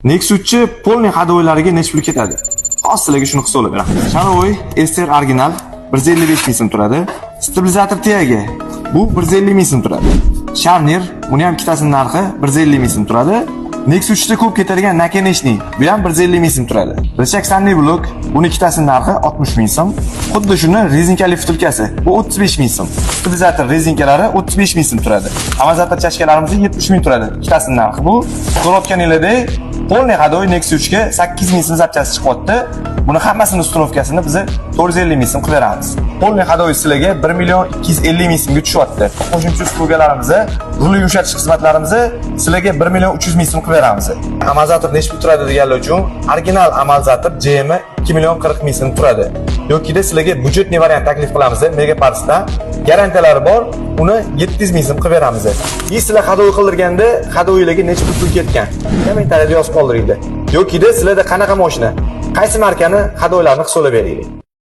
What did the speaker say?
Nexus'chi polni hadoylariga necha pul ketadi? Hozir sizlarga shuni hisoblab beraman. Shanovoy SR original 155 ming so'm turadi. Stabilizator Tiaga bu 150 ming so'm turadi. Sharnir, buni ham ikkitasining narxi 150 ming so'm turadi. Nexus'da ko'p ketadigan Nakeneshni bu ham 150 ming so'm turadi. Rechaksanli blok, buni ikkitasining narxi 60 ming so'm. Xuddi shuni rezinkali vtulkasi bu 35 ming so'm. Stabilizator rezinkalari 35 ming so'm turadi. Amortizator chashkalarimiz 70 ming turadi. Ikkitasining narxi bu. Ko'rayotganinglardek polni hadoy Nexus'ga 8 ming so'm zapchasi chiqyapti. Buni hammasini ustunovkasini biz 450 ming so'm qilib beramiz. Polni hadoy sizlarga 1 million 250 ming so'mga tushyapti. Qo'shimcha uslugalarimiz, rul yumshatish xizmatlarimiz sizlarga 1 million 300 ming so'm qilib beramiz. Amortizator necha pul turadi deganlar uchun original amortizator JM 2 million 40 ming so'm turadi. Yokida sizlarga byudjetli variant taklif qilamiz. Megapartsdan garantiyalari bor, uni 700 ming so'm qilib beramiz. Sizlar hadoy qildirganda hadoylarga necha pul ketgan? Kommentariyada yozib qoldiringlar. Yokida sizlarda qanaqa mashina, qaysi markani hadoylarni hisoblab beraylik.